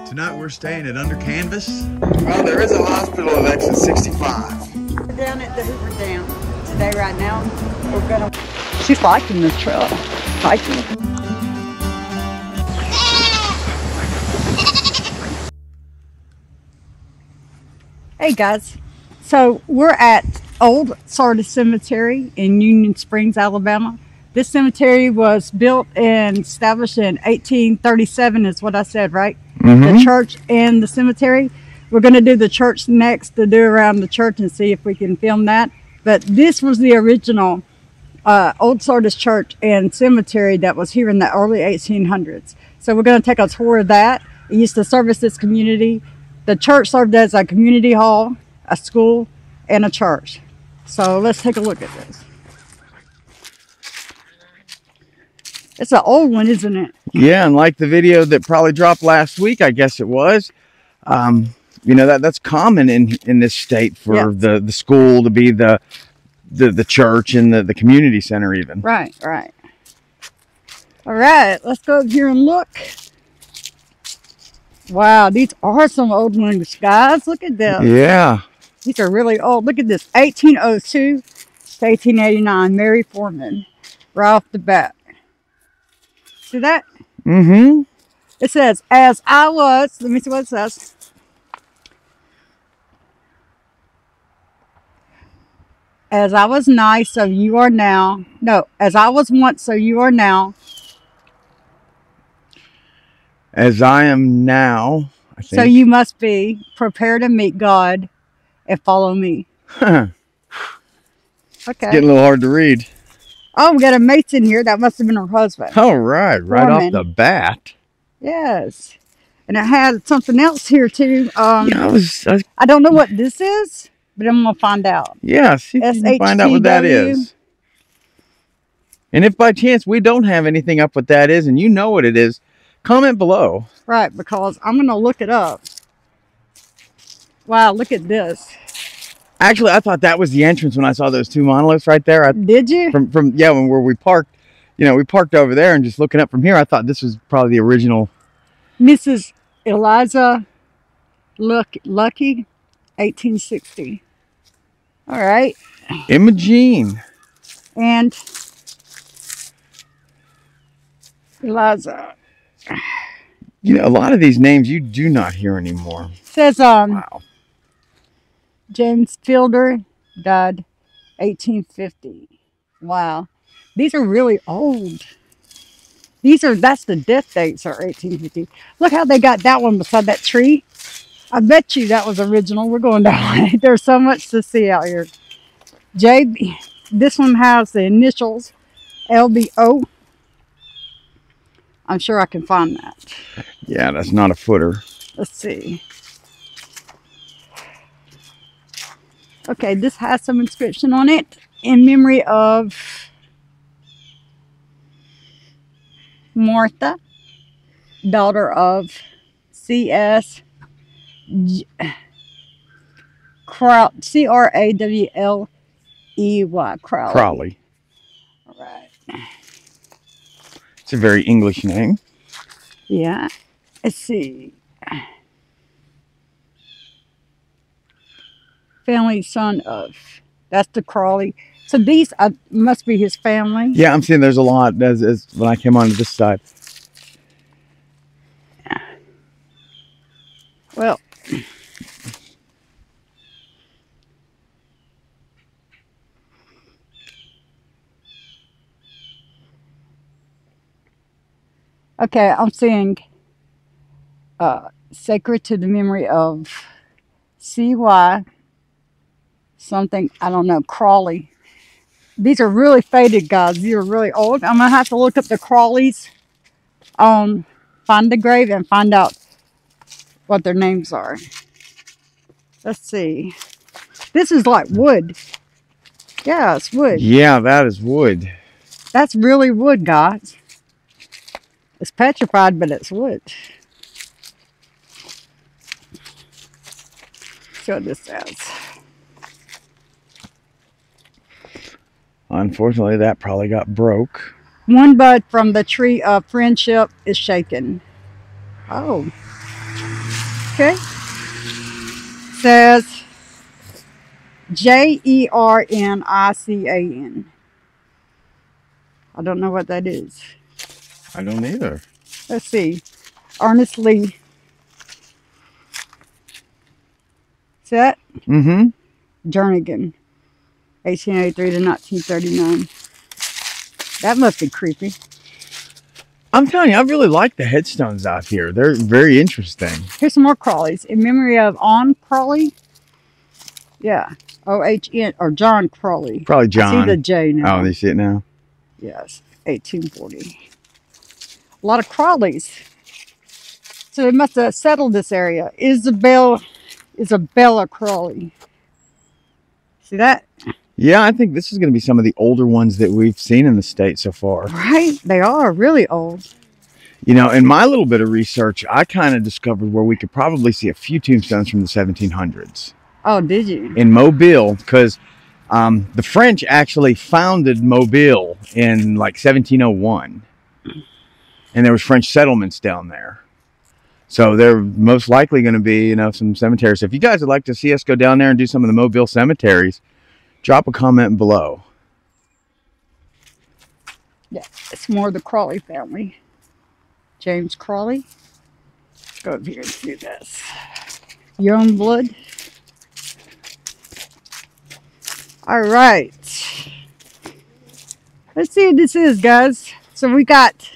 Tonight we're staying at Under Canvas. Well, there is a hospital at exit 65. We're down at the Hoover Dam today right now. We're gonna... She's liking this trail. Hiking. Hey guys, so we're at Old Sardis Cemetery in Union Springs, Alabama. This cemetery was built and established in 1837 is what I said, right? The church and the cemetery. We're going to do the church next, to do around the church and see if we can film that. But this was the original Old Sardis Church and Cemetery that was here in the early 1800s. So we're going to take a tour of that. It used to service this community. The church served as a community hall, a school, and a church. So let's take a look at this. It's an old one, isn't it? Yeah, and like the video that probably dropped last week, I guess it was. You know, that's common in this state for the school to be the church and the community center even. Right, right. All right, let's go over here and look. Wow, these are some old ones, guys. Look at this. Yeah. These are really old. Look at this, 1802 to 1889, Mary Foreman, right off the bat. See that? Mm-hmm. It says, as I was, let me see what it says. As I was nice, so you are now. No, as I was once, so you are now. As I am now, I think. So you must be prepared to meet God and follow me. Okay. Okay. Getting a little hard to read. Oh, we got a mason here. That must have been her husband. All right, right Foreman. off the bat. Yes. And it had something else here too. Yeah, I don't know what this is, but I'm going to find out. Yeah, see if you can find out what that is. And if by chance we don't have anything up what that is and you know what it is, comment below. Right, because I'm going to look it up. Wow, look at this. Actually, I thought that was the entrance when I saw those two monoliths right there. Did you? Yeah, where we parked, you know, we parked over there and just looking up from here, I thought this was probably the original. Mrs. Eliza Lucky, 1860. All right. Imogene. And Eliza. You know, a lot of these names you do not hear anymore. Says, wow. James Fielder died 1850. Wow. These are really old. That's the death dates are 1850. Look how they got that one beside that tree. I bet you that was original. We're going down. There's so much to see out here. JB, this one has the initials LBO. I'm sure I can find that. Yeah, that's not a footer. Let's see. Okay, this has some inscription on it in memory of Martha, daughter of C.S. C-R-A-W-L-E-Y. Crowley. All right. It's a very English name. Yeah. Let's see. Family son of, that's the Crawley. So these must be his family. Yeah, I'm seeing there's a lot as when I came onto this side. Well, okay, I'm seeing sacred to the memory of C.Y. something, I don't know, Crawley. These are really faded, guys. These are really old. I'm going to have to look up the Crawleys, find the grave and find out what their names are. Let's see. This is like wood. Yeah, it's wood. Yeah, that is wood. That's really wood, guys. It's petrified, but it's wood. See what this says. Unfortunately, that probably got broke. One bud from the tree of friendship is shaken. Oh. Okay. Says Jernican. I don't know what that is. I don't either. Let's see. Ernest Lee. Is that? Mm-hmm. Jernigan. 1883 to 1939. That must be creepy. I'm telling you, I really like the headstones out here. They're very interesting. Here's some more Crawleys. In memory of On Crawley. Yeah. O-H-N, or John Crawley. Probably John. I see the J now. Oh, they see it now? Yes. 1840. A lot of Crawleys. So they must have settled this area. Isabella Crawley. See that? Yeah, I think this is going to be some of the older ones that we've seen in the state so far. Right? They are really old. You know, in my little bit of research, I kind of discovered where we could probably see a few tombstones from the 1700s. Oh, did you? In Mobile, because the French actually founded Mobile in like 1701. And there was French settlements down there. So they're most likely going to be, you know, some cemeteries. If you guys would like to see us go down there and do some of the Mobile cemeteries, drop a comment below. Yeah, it's more of the Crawley family. James Crawley. Let's go over here and see this. Young blood. All right. Let's see what this is, guys. So we got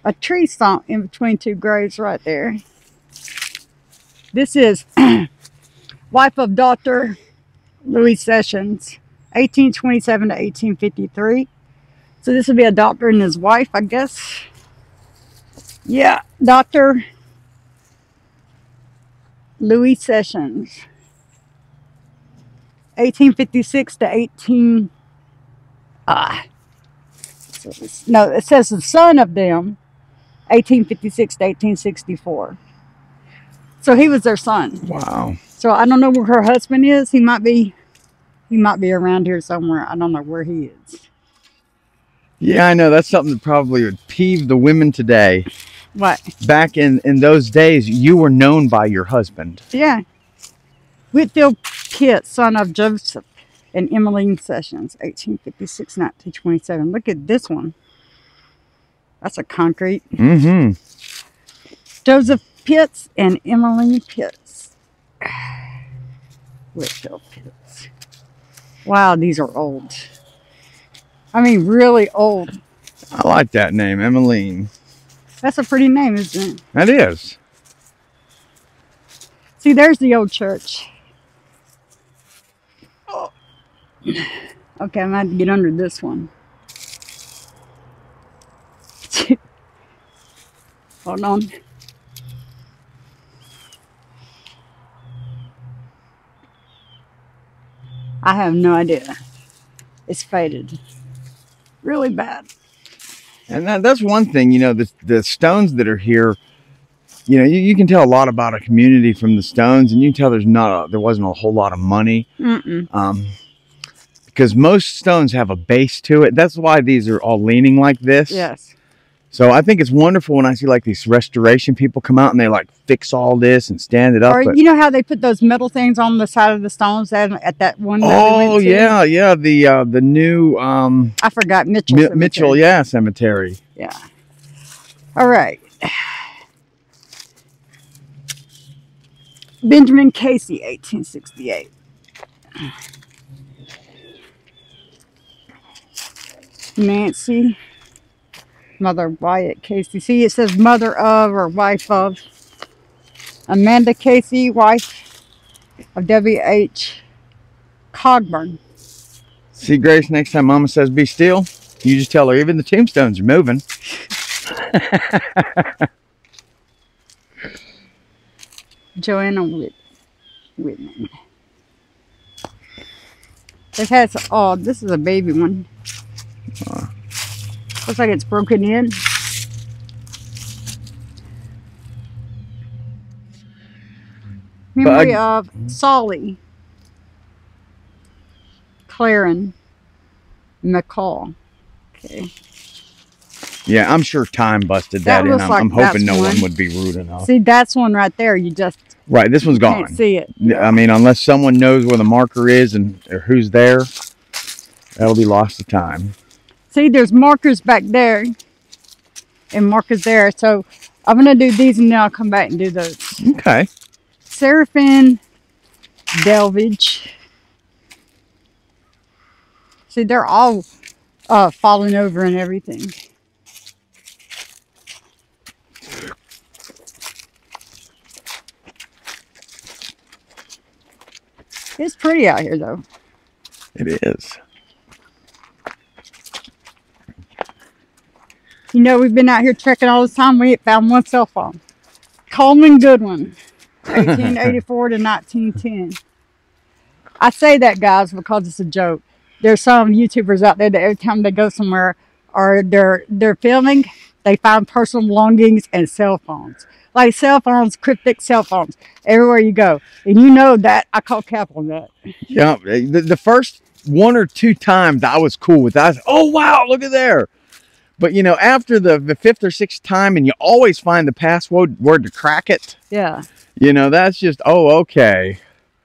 a tree stump in between two graves right there. This is wife of Dr. Louis Sessions, 1827 to 1853. So this would be a doctor and his wife, I guess. Yeah, Dr. Louis Sessions, 1856 to 18... no, it says the son of them, 1856 to 1864. So he was their son. Wow. So I don't know where her husband is. He might be around here somewhere. I don't know where he is. Yeah, I know. That's something that probably would peeve the women today. What? Back in those days, you were known by your husband. Yeah. Whitfield Pitt, son of Joseph and Emmeline Sessions, 1856, 1927. Look at this one. That's a concrete. Mm-hmm. Joseph Pitts and Emmeline Pitts. Whitfield Pitts. Wow, these are old. I mean, really old. I like that name, Emmeline. That's a pretty name, isn't it? That is. See, there's the old church. Oh. Okay, I'm going to have to get under this one. Hold on. I have no idea. It's faded. Really bad. And that's one thing, you know, the stones that are here, you know, you can tell a lot about a community from the stones, and you can tell there wasn't a whole lot of money. Because most stones have a base to it. That's why these are all leaning like this. Yes. So I think it's wonderful when I see like these restoration people come out and they like fix all this and stand it up. Or you know how they put those metal things on the side of the stones at that one? Oh yeah, yeah. The new I forgot Mitchell. Cemetery. Mitchell, yeah, cemetery. Yeah. All right. Benjamin Casey, 1868. Nancy, mother Wyatt Casey. See, it says mother of or wife of. Amanda Casey, wife of W.H. Cogburn. See, Grace, next time Mama says be still, you just tell her even the tombstones are moving. Joanna Whitman. It has, oh, this is a baby one. Looks like it's broken in. Memory of Solly Claren McCall. Okay. Yeah, I'm sure time busted That that in. looks like I'm hoping that's no one one. would be rude enough. See, that's one right there. You just Right, this one's gone. can't see it. I mean, unless someone knows where the marker is and or who's there, that'll be lost to time. See, there's markers back there and markers there. So I'm going to do these and then I'll come back and do those. Okay. Seraphim, Delvage. See, they're all falling over and everything. It's pretty out here, though. It is. You know, we've been out here trekking all this time. We ain't found one cell phone. Coleman Goodwin, 1884 to 1910. I say that, guys, because it's a joke. There's some YouTubers out there that every time they go somewhere or they're filming, they find personal belongings and cell phones. Like cell phones, cryptic cell phones, everywhere you go. And you know that. I call cap on that. Yeah, the first 1 or 2 times I was cool with that. I was, oh, wow, look at there. But, you know, after the 5th or 6th time, and you always find the password to crack it. Yeah. You know, that's just, oh, okay.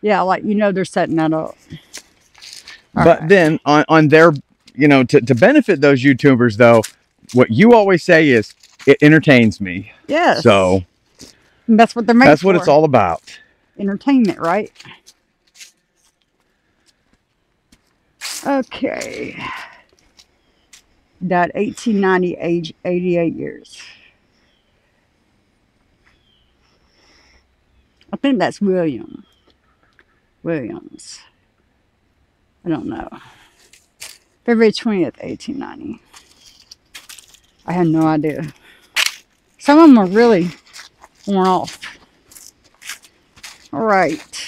Yeah, like, you know, they're setting that up. But then on their, you know, to benefit those YouTubers, though, what you always say is, it entertains me. Yes. So and that's what they're made that's for. what it's all about. Entertainment, right? Okay. Died 1890, age 88 years. I think that's Williams. I don't know. February 20th, 1890. I had no idea. Some of them are really worn off. All right.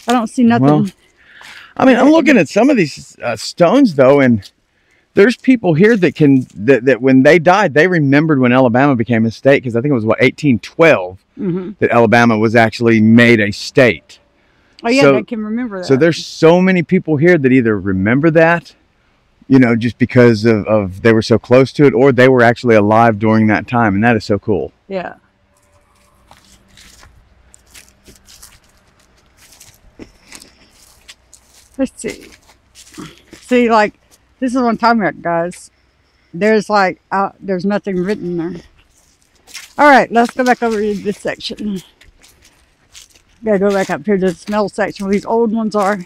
I don't see nothing. Well, I mean, I'm looking at some of these stones, though, and there's people here that when they died, they remembered when Alabama became a state, because I think it was, 1812 that Alabama was actually made a state. Oh, yeah, they can remember that. So there's so many people here that either remember that, you know, just because of they were so close to it, or they were actually alive during that time, and that is so cool. Yeah. Let's see. See, like, this is what I'm talking about, guys. There's like, there's nothing written there. All right, let's go back over to this section. Gotta go back up here to the smell section where these old ones are.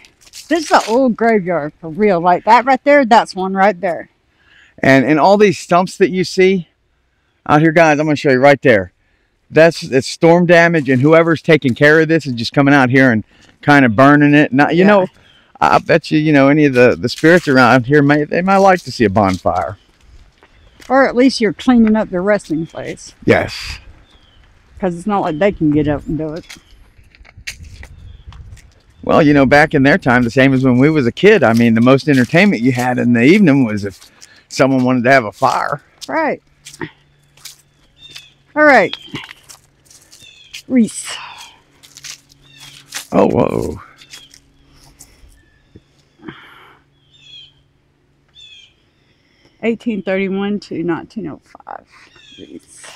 This is an old graveyard for real. Like that right there, that's one right there. And all these stumps that you see out here, guys, I'm going to show you right there. It's storm damage, and whoever's taking care of this is just coming out here and kind of burning it. Not, you know, I bet you know, any of the spirits around here they might like to see a bonfire. Or at least you're cleaning up their resting place. Yes. Because it's not like they can get up and do it. Well, you know, back in their time, the same as when we was a kid, I mean, the most entertainment you had in the evening was if someone wanted to have a fire. Right. All right. Reese. Oh, whoa. (1831 to 1905). Reese.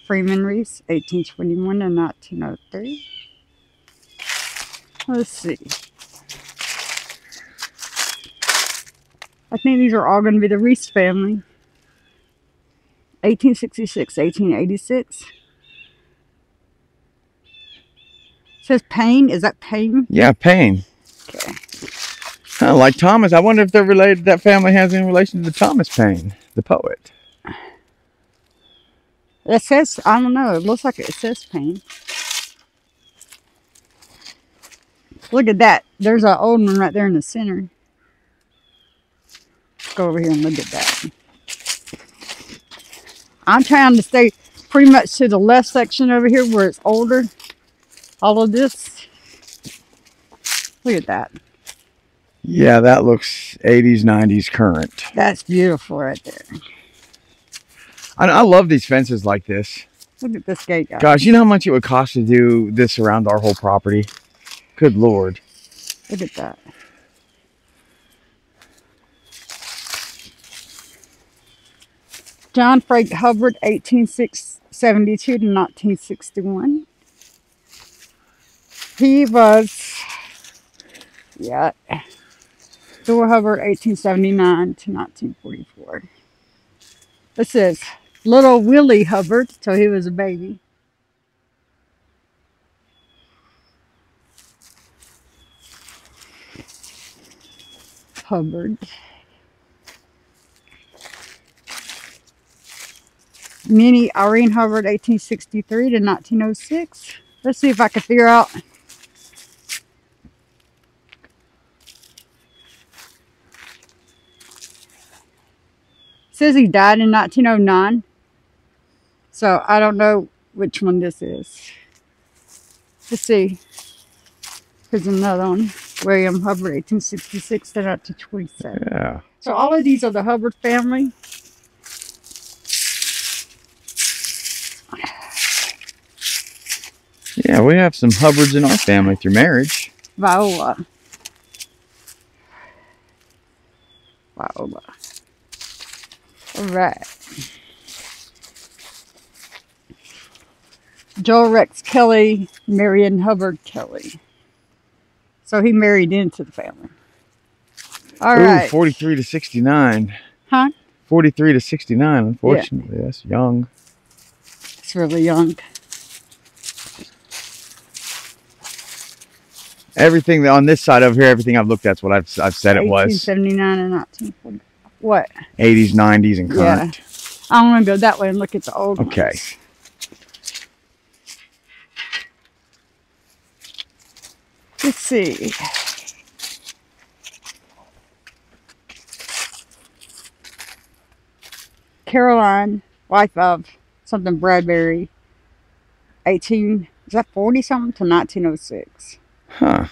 Freeman Reese, 1821 to 1903. Let's see. I think these are all going to be the Reese family. 1866, 1886. It says Payne. Is that Payne? Yeah, Payne. Okay. Like Thomas. I wonder if they're related, that family has any relation to Thomas Paine, the poet. It says, I don't know, it looks like it says Payne. Look at that. There's an old one right there in the center. Let's go over here and look at that. I'm trying to stay pretty much to the left section over here where it's older. All of this. Look at that. Yeah, that looks 80s, 90s current. That's beautiful right there. I love these fences like this. Look at this gate, guys. Gosh, you know how much it would cost to do this around our whole property? Good Lord. Look at that. John Frank Hubbard, 1872 to 1961. He was, yeah, Dora Hubbard, 1879 to 1944. This is Little Willie Hubbard, so he was a baby. Hubbard. Minnie Irene Hubbard, 1863 to 1906. Let's see if I can figure out. It says he died in 1909. So I don't know which one this is. Let's see. Here's another one. William Hubbard, 1866 to 1927. Yeah. So all of these are the Hubbard family. Yeah, we have some Hubbards in our family through marriage. Viola. Viola. All right. Joel Rex Kelly, Marion Hubbard Kelly. So he married into the family. All right. 43 to 69. Huh? 43 to 69, unfortunately. Yeah. That's young. It's really young. Everything on this side over here, everything I've looked at is what I've said it was. 1879 and 1940. What? 80s, 90s, and current. Yeah. I'm going to go that way and look at the old Okay. ones. Let's see. Caroline, wife of something Bradbury, 18, is that 40 something to 1906? Huh.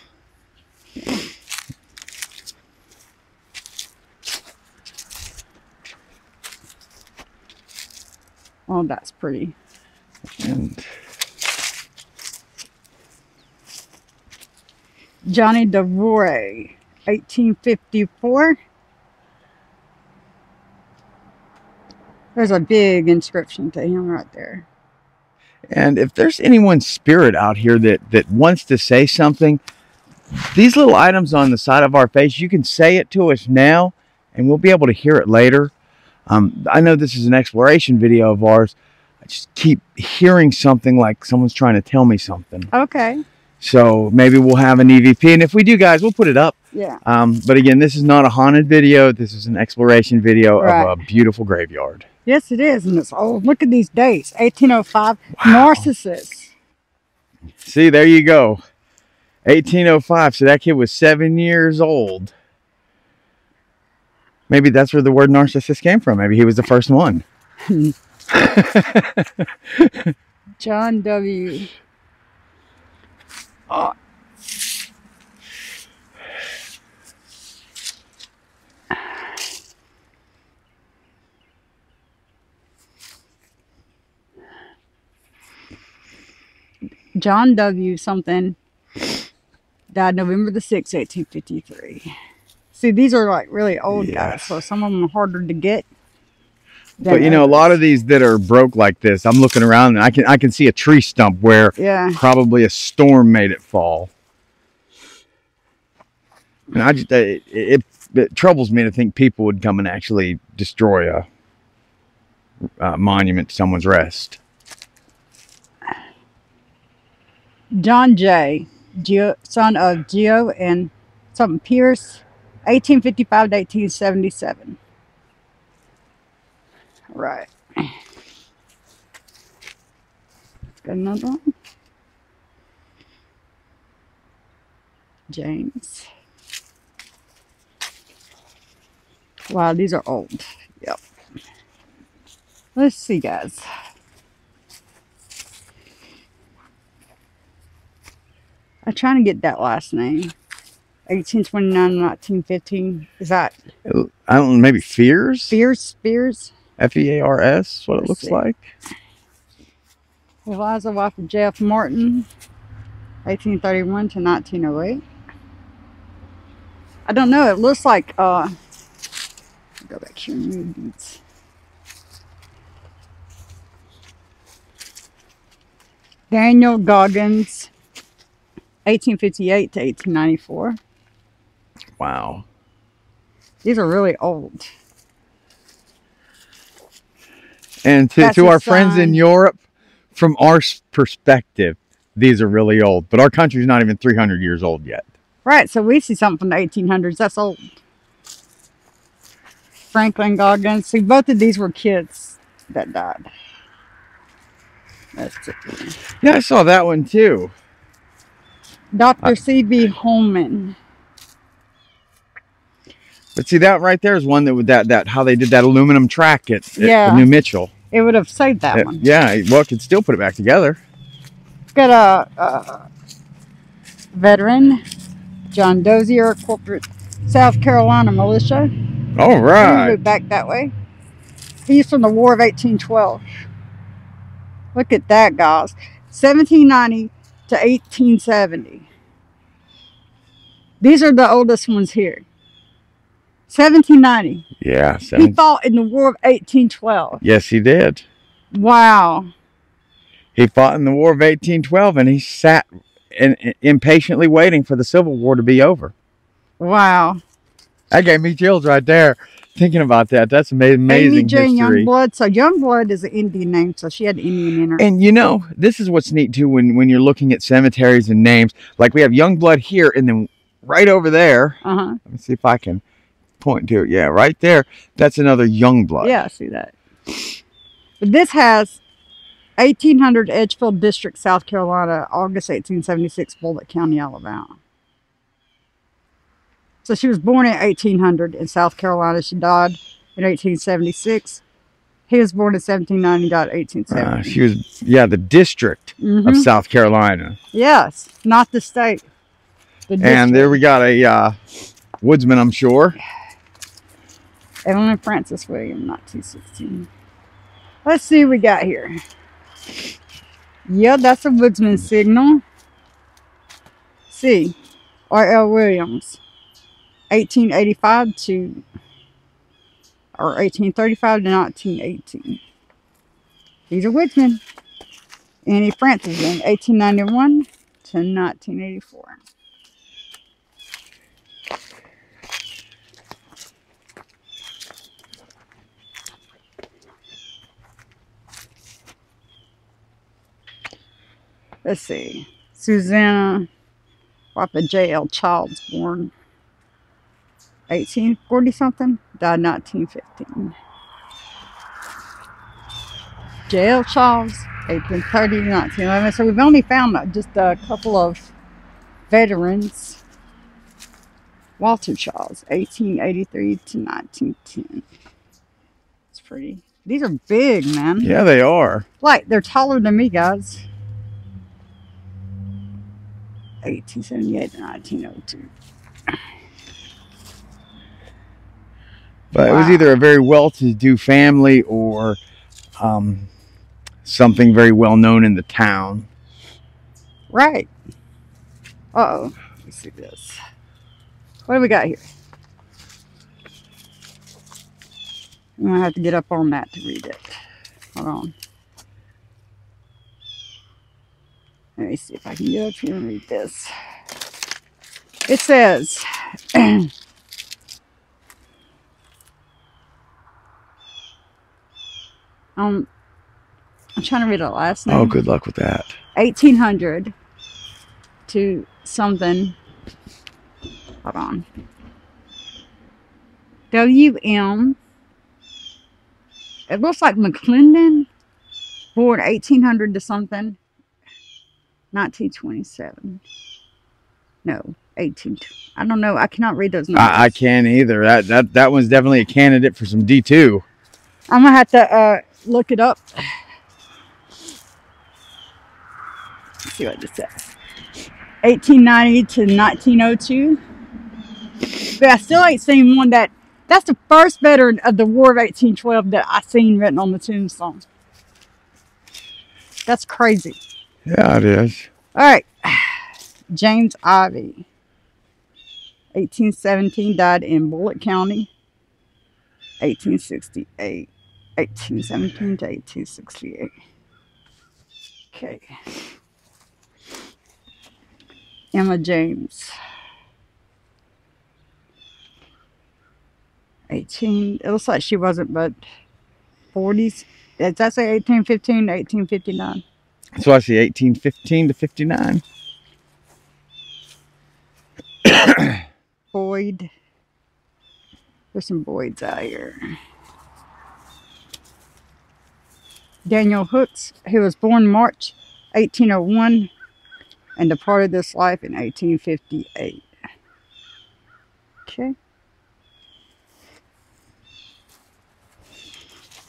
Oh, that's pretty. And Johnny DeVore, 1854. There's a big inscription to him right there. And if there's anyone's spirit out here that wants to say something, these little items on the side of our face, you can say it to us now and we'll be able to hear it later. I know this is an exploration video of ours. I just keep hearing something like someone's trying to tell me something. Okay. So maybe we'll have an EVP. And if we do, guys, we'll put it up. Yeah. But again, this is not a haunted video. This is an exploration video of a beautiful graveyard. Yes, it is. And it's old. Look at these dates. 1805. Wow. Narcissus. See, there you go. 1805. So that kid was 7 years old. Maybe that's where the word narcissist came from. Maybe he was the first one. John W. Oh. John W. something died November the 6th, 1853. See, these are like really old guys, so some of them are harder to get. But you know, a lot of these that are broke like this, I'm looking around and I can see a tree stump where probably a storm made it fall. And I just it troubles me to think people would come and actually destroy a monument to someone's rest. John J., son of Geo and something Pierce, 1855 to 1877. Right. Let's got another one. James. Wow, these are old. Yep. Let's see, guys. I'm trying to get that last name. 1829 1915. Is that? I don't know, maybe Fears? Spears? F-E-A-R-S, what it looks like. Eliza, wife of Jeff Martin, 1831 to 1908. I don't know, it looks like, go back here and read these. Daniel Goggins, 1858 to 1894. Wow. These are really old. And That's to his our friends in son. Europe, from our perspective, these are really old. But our country's not even 300 years old yet. Right, so we see something from the 1800s. That's old. Franklin Goggins. See, both of these were kids that died. That's it. Yeah, I saw that one too. Dr. C.B. Holman. But see, that right there is one that would that how they did that aluminum track at Yeah. New Mitchell. It would have saved that one. Yeah, well, it could still put it back together. Got a veteran, John Dozier, corporate South Carolina militia. All He right. moved back that way. He's from the War of 1812. Look at that, guys. 1790 to 1870. These are the oldest ones here. 1790. Yeah. He fought in the War of 1812. Yes, he did. Wow. He fought in the War of 1812, and he sat impatiently waiting for the Civil War to be over. Wow. That gave me chills right there, thinking about that. That's amazing Amy Jane history. Youngblood. So Youngblood is an Indian name, so she had Indian in her. And you know, this is what's neat too when you're looking at cemeteries and names. Like we have Youngblood here, and then right over there. Uh-huh. Let me see if I can point to it. Yeah, right there. That's another Youngblood. Yeah, I see that. But this has 1800 Edgefield District, South Carolina, August 1876, Bullitt County, Alabama. So she was born in 1800 in South Carolina. She died in 1876. He was born in 1790, died in 1870. She was, the district of South Carolina. Yes, not the state. The and there we got a woodsman, I'm sure. Evelyn Francis William, 1916. Let's see what we got here. Yeah, that's a woodsman signal. C. R.L. Williams, 1885 to, or 1835 to 1918. He's a woodsman. Annie Francis, 1891 to 1984. Let's see. Susanna Wapa J.L. Childs, born 1840 something, died 1915. J.L. Childs, 1830 to 1911. So we've only found just a couple of veterans. Walter Childs, 1883 to 1910. It's pretty. These are big, man. Yeah, they are. Like, they're taller than me, guys. 1878 to 1902. But it was either a very well-to-do family or something very well known in the town. Right. Uh-oh. Let me see this. What do we got here? I'm going to have to get up on that to read it. Hold on. Let me see if I can get up here and read this. It says, I'm trying to read the last name. Oh, good luck with that. 1800 to something. Hold on. W.M. It looks like McClendon. Born 1800 to something. 1927. No, 18. I don't know. I cannot read those numbers. I can't either. That one's definitely a candidate for some D2. I'm gonna have to look it up. Let's see what this says. 1890 to 1902. But I still ain't seen one that's the first veteran of the War of 1812 that I seen written on the tombstone. That's crazy. Yeah, it is. All right. James Ivy, 1817, died in Bullitt County. 1868. 1817 to 1868. Okay. Emma James. 18. It looks like she wasn't, but 40s. Does that say 1815 to 1859? So I see 1815 to 59. Boyd. There's some Boyds out here. Daniel Hooks, who was born March 1801 and departed this life in 1858. Okay.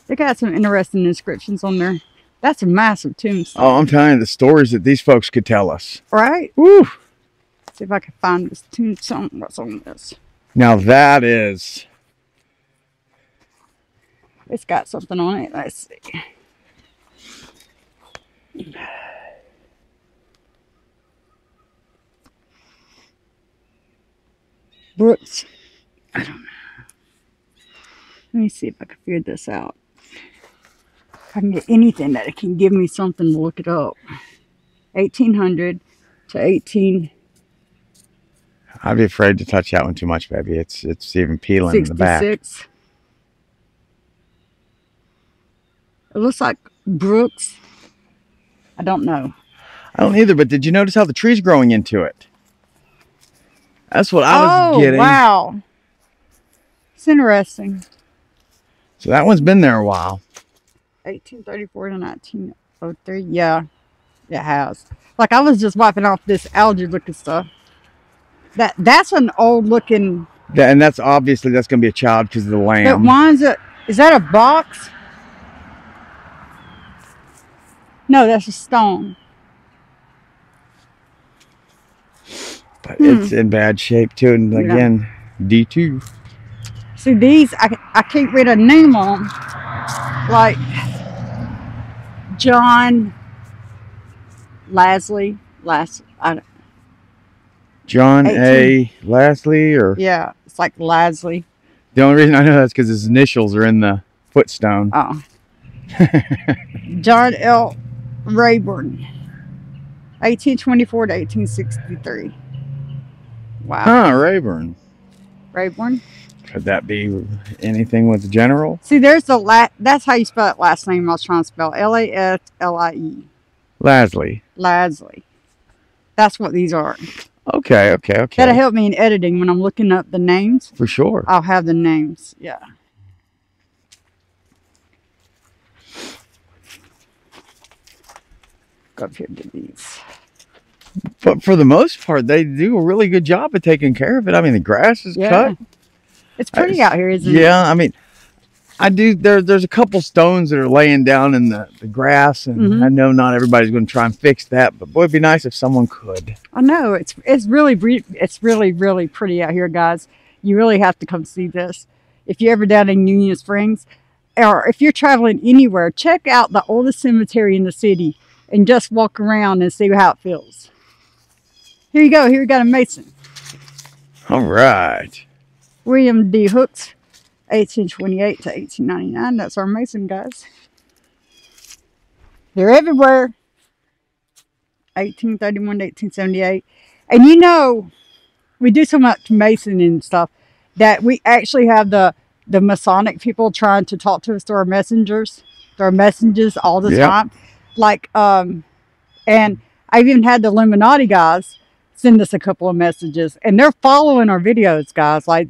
They got some interesting inscriptions on there. That's a massive tombstone. Oh, I'm telling you the stories that these folks could tell us. Right? Woo! Let's see if I can find this tombstone. What's on this? Now that is... It's got something on it. Let's see. Brooks. I don't know. Let me see if I can figure this out. If I can get anything that can give me something to look it up. 1800 to 18... I'd be afraid to touch that one too much, baby. It's even peeling in the back. 66. It looks like Brooks. I don't know. I don't either, but did you notice how the tree's growing into it? That's what I was getting. Oh, wow. It's interesting. So that one's been there a while. 1834 to 1903. Yeah, it has. Like, I was just wiping off this algae looking stuff. That's an old looking. Yeah, and that's obviously that's going to be a child because of the lamb. But mine's is that a box? No, that's a stone. But it's in bad shape too. And again, D2. See, these, I can't read a name on them. Like John Lasley. John A. Lasley, or yeah, it's like Lasley. The only reason I know that's because his initials are in the footstone. Oh. John L. Rayburn, 1824 to 1863. Wow. Huh, Rayburn. Rayburn. Could that be anything with the general? See, there's the that's how you spell that last name I was trying to spell. Laslie. Lasley. Lasley. That's what these are. Okay. That'll help me in editing when I'm looking up the names. For sure. I'll have the names. Yeah. Go up here to these. But for the most part, they do a really good job of taking care of it. I mean, the grass is cut. It's pretty out here, isn't it? Yeah, I mean, I do. There's a couple stones that are laying down in the grass, and I know not everybody's going to try and fix that, but boy, it'd be nice if someone could. I know it's really really pretty out here, guys. You really have to come see this. If you're ever down in Union Springs, or if you're traveling anywhere, check out the oldest cemetery in the city and just walk around and see how it feels. Here you go. Here we got a Mason. All right. William D. Hooks, 1828 to 1899. That's our Mason, guys. They're everywhere. 1831 to 1878. And you know, we do so much Mason and stuff that we actually have the Masonic people trying to talk to us through our messengers. Through our messages all the time. Like, and I've even had the Illuminati guys send us a couple of messages, and they're following our videos, guys, like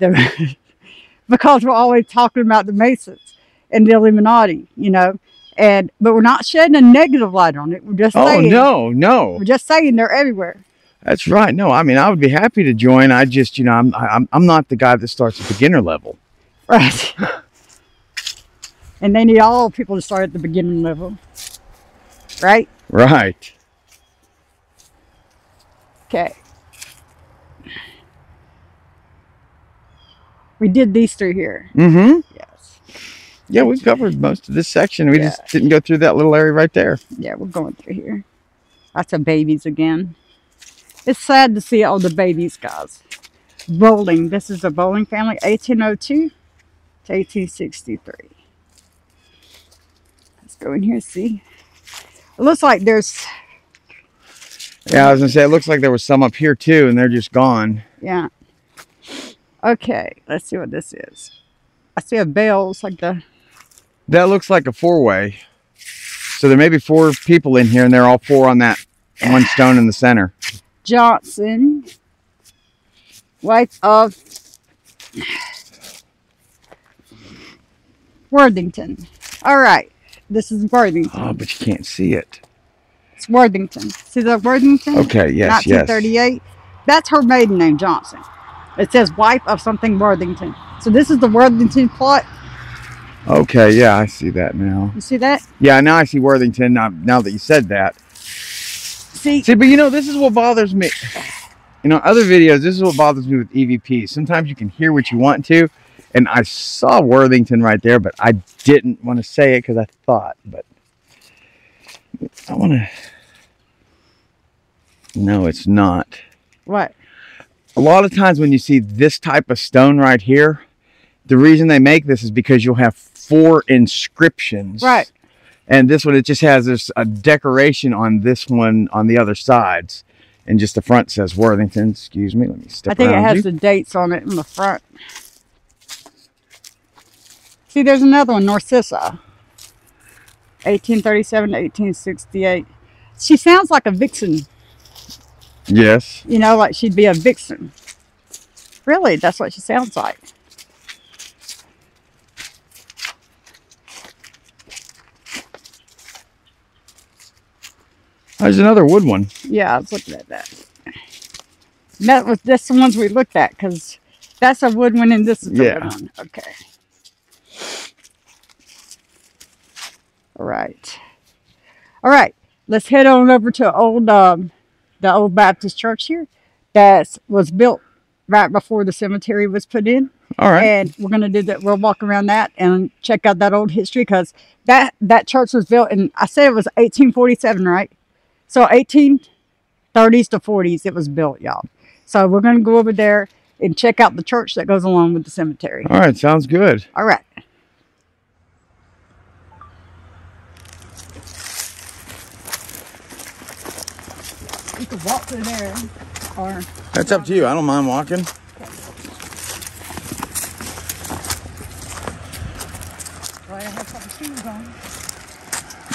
because we're always talking about the Masons and the Illuminati, you know, but we're not shedding a negative light on it. We're just saying. Oh, no. We're just saying they're everywhere. That's right. No, I mean, I would be happy to join. I just, you know, I'm not the guy that starts at beginner level. Right. And they need all people to start at the beginning level. Right? Right. Okay. We did these through here. Mm-hmm. Yes. Yeah, we covered most of this section. We just didn't go through that little area right there. Yeah, we're going through here. That's the babies again. It's sad to see all the babies, guys. Bowling. This is a Bowling family, 1802 to 1863. Let's go in here and see. It looks like there's... Yeah, I was gonna say it looks like there was some up here too, and they're just gone. Yeah. Okay, let's see what this is. I see a bell. It's like the... That looks like a four-way. So there may be 4 people in here, and they're all 4 on that one stone in the center. Johnson, wife of Worthington. All right, this is Worthington. Oh, but you can't see it. It's Worthington. See the Worthington? Okay, yes, 1938. That's her maiden name, Johnson. It says wife of something Worthington. So this is the Worthington plot. Okay, yeah, I see that now. You see that? Yeah, now I see Worthington. Now that you said that. See, but you know, this is what bothers me. You know, other videos, this is what bothers me with EVPs. Sometimes you can hear what you want to, and I saw Worthington right there, but I didn't want to say it because I thought, but I want to... No, it's not. what? A lot of times when you see this type of stone right here, the reason they make this is because you'll have 4 inscriptions. Right. And this one, it just has this a decoration on this one on the other sides. And just the front says Worthington. Excuse me, let me step I think it around has you. the dates on it in the front. See, there's another one, Narcissa. 1837 to 1868. She sounds like a vixen. Yes. You know, like she'd be a vixen. Really, that's what she sounds like. There's another wood one. Yeah, I was looking at that. And that was just the ones we looked at, because that's a wood one and this is a wood one. Okay. All right. All right. Let's head on over to the old Baptist church here that was built right before the cemetery was put in. All right. And we're going to do that. We'll walk around that and check out that old history, because that church was built in, I said it was 1847, right? So 1830s to 40s it was built, y'all. So we're going to go over there and check out the church that goes along with the cemetery. All right, sounds good. All right. You can walk through there, or... That's up to you. I don't mind walking. Well, I have some shoes on.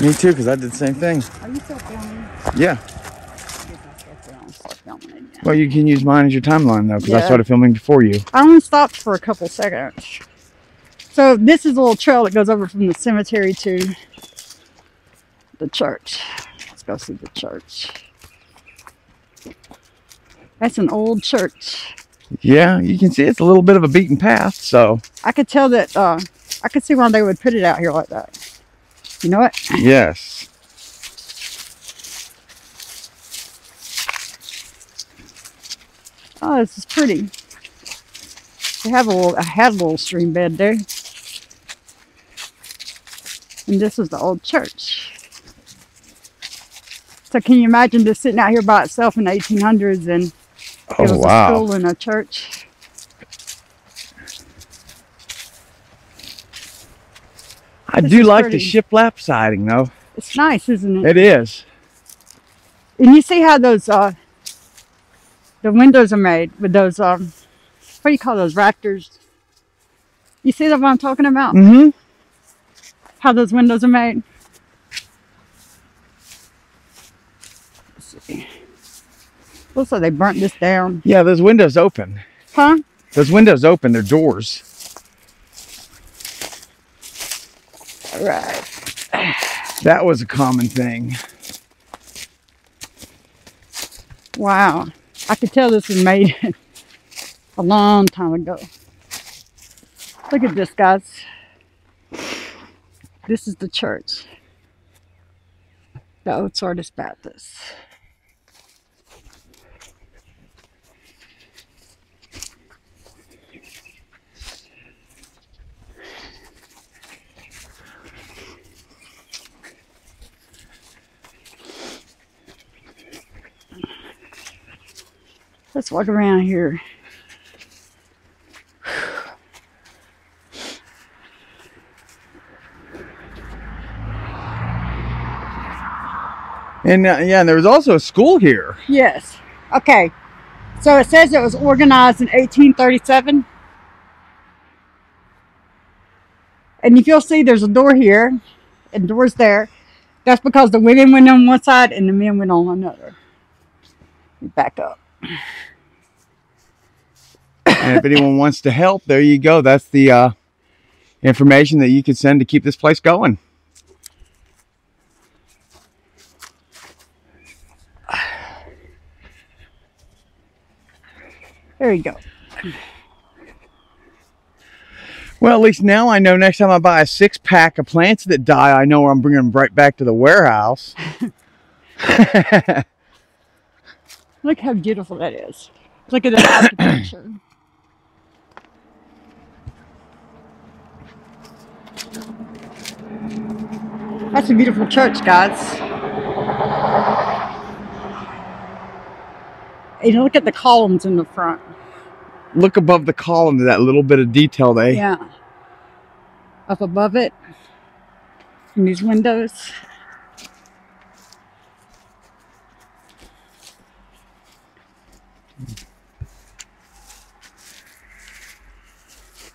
Me too, because I did the same thing. Are you still filming? Yeah. I'll start filming again. Well, you can use mine as your timeline, though, because I Yeah. started filming before you. I only stopped for a couple seconds. So this is a little trail that goes over from the cemetery to the church. Let's go see the church. That's an old church. Yeah, you can see it's a little bit of a beaten path, so. I could tell that, I could see why they would put it out here like that. You know what? Yes. Oh, this is pretty. They have I had a little stream bed there. And this was the old church. So can you imagine just sitting out here by itself in the 1800s, and it was a school and a church? I do like the shiplap siding, though. It's nice, isn't it? It is. And you see how those the windows are made with those what do you call those, rafters? You see what I'm talking about? Mm-hmm. How those windows are made. Let's see. Looks like they burnt this down. Yeah, those windows open. Huh? Those windows open, they're doors. All right. That was a common thing. Wow. I could tell this was made a long time ago. Look at this, guys. This is the church. The old Sardis Baptist. Let's walk around here. And yeah, and there was also a school here. Yes. Okay. So it says it was organized in 1837. And if you'll see, there's a door here and doors there. That's because the women went on one side and the men went on another. Back up. And if anyone wants to help, there you go. That's the information that you can send to keep this place going. There you go. Well, at least now I know next time I buy a 6-pack of plants that die, I know I'm bringing them right back to the warehouse. Look how beautiful that is. Look at the architecture. That's a beautiful church, guys. And look at the columns in the front. Look above the column to that little bit of detail there. Yeah. Up above it. In these windows.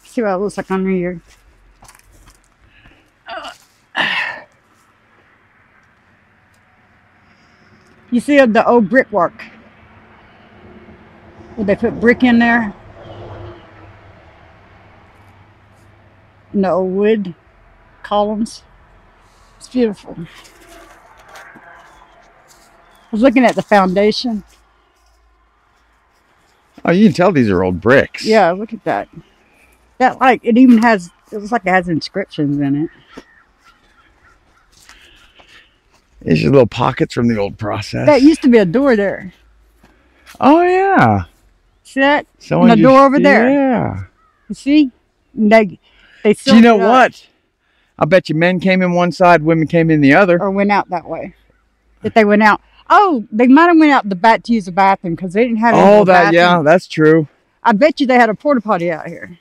See what it looks like under here. You see the old brickwork. Where they put brick in there. And the old wood columns. It's beautiful. I was looking at the foundation. Oh, you can tell these are old bricks. Yeah, look at that. That it even has, it looks like it has inscriptions in it. These are little pockets from the old process. That used to be a door there. Oh, yeah. See that? Someone and the door over there. Yeah. You see? They Do you know what? I bet you men came in one side, women came in the other. Or went out that way. If they went out. Oh, they might have went out the back to use the bathroom because they didn't have any bathroom. Yeah, that's true. I bet you they had a porta potty out here.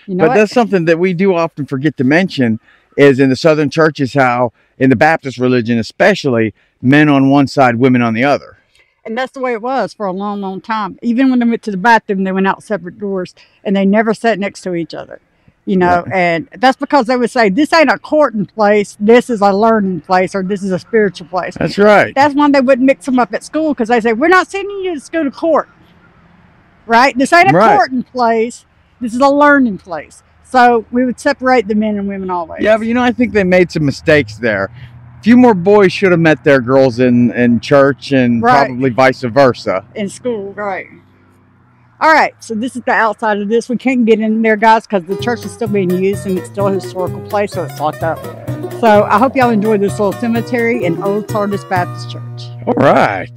You know but that's something that we do often forget to mention is in the Southern churches how, in the Baptist religion especially, men on one side, women on the other. And that's the way it was for a long, long time. Even when they went to the bathroom, they went out separate doors and they never sat next to each other. You know, Right. and that's because they would say, this ain't a courting place, this is a learning place, or this is a spiritual place. That's right. That's why they wouldn't mix them up at school, because they say, we're not sending you to go to court. Right? This ain't a courting place, this is a learning place. So we would separate the men and women always. Yeah, but you know, I think they made some mistakes there. A few more boys should have met their girls in church and probably vice versa. In school, right. All right, so this is the outside of this. We can't get in there, guys, because the church is still being used and it's still a historical place, so it's locked up. So I hope y'all enjoyed this little cemetery in Old Sardis Baptist Church. All right.